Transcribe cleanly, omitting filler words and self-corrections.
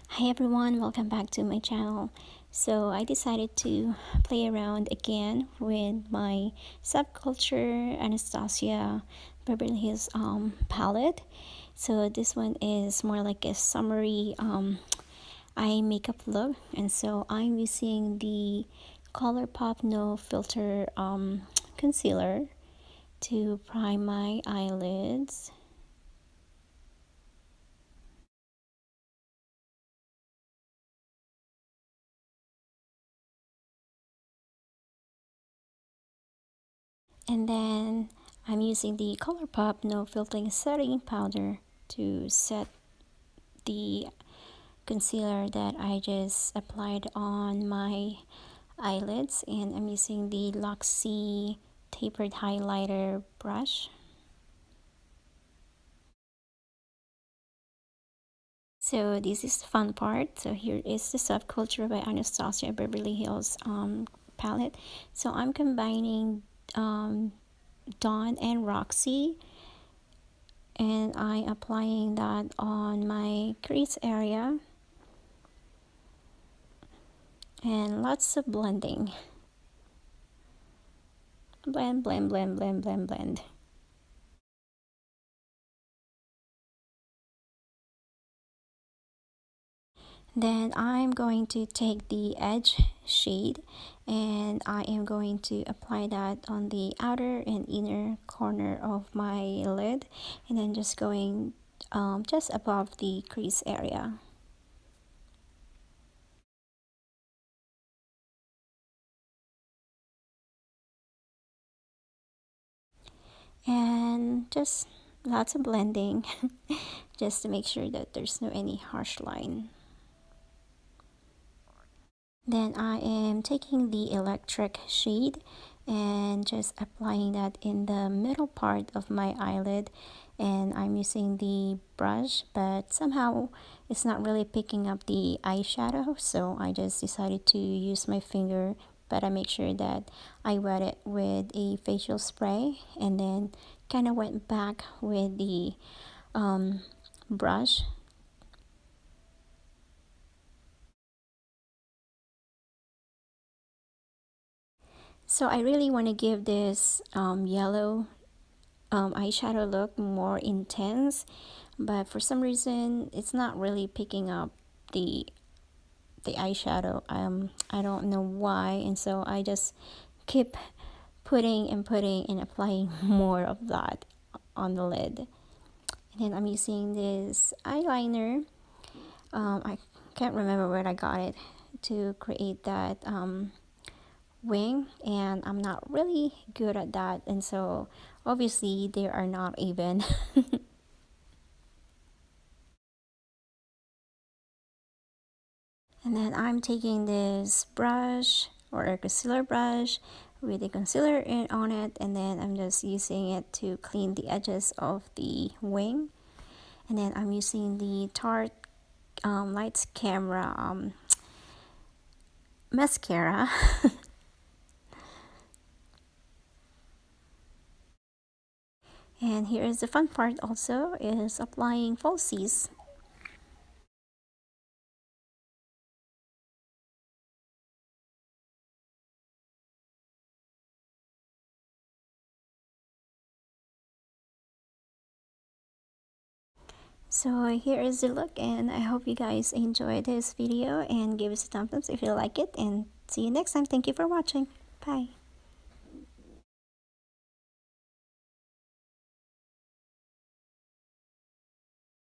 Hi everyone, welcome back to my channel. So I decided to play around again with my Subculture Anastasia Beverly Hills palette. So this one is more like a summery eye makeup look, and so I'm using the Colourpop No Filter concealer to prime my eyelids. And then I'm using the Colourpop No Filtering Setting Powder to set the concealer that I just applied on my eyelids. And I'm using the Luxie Tapered Highlighter brush. So this is the fun part. So here is the Subculture by Anastasia Beverly Hills palette. So I'm combining Dawn and Roxy, and I applying that on my crease area, and lots of blending. Blend, blend, blend, blend, blend, blend. Then I'm going to take the edge shade and I am going to apply that on the outer and inner corner of my lid, and then just going just above the crease area. And just lots of blending just to make sure that there's no any harsh line. Then I am taking the electric shade and just applying that in the middle part of my eyelid, and I'm using the brush, but somehow it's not really picking up the eyeshadow, so I just decided to use my finger, but I make sure that I wet it with a facial spray and then kind of went back with the brush. So I really want to give this yellow eyeshadow look more intense, but for some reason it's not really picking up the eyeshadow. I don't know why, and so I just keep putting and applying more of that on the lid. And then I'm using this eyeliner. I can't remember where I got it, to create that wing, and I'm not really good at that, and so obviously they are not even. And then I'm taking this brush or a concealer brush with a concealer on it, and then I'm just using it to clean the edges of the wing. And then I'm using the Tarte Lights Camera mascara. And here is the fun part also, is applying falsies. So here is the look, and I hope you guys enjoyed this video and give us a thumbs up if you like it, and see you next time. Thank you for watching. Bye.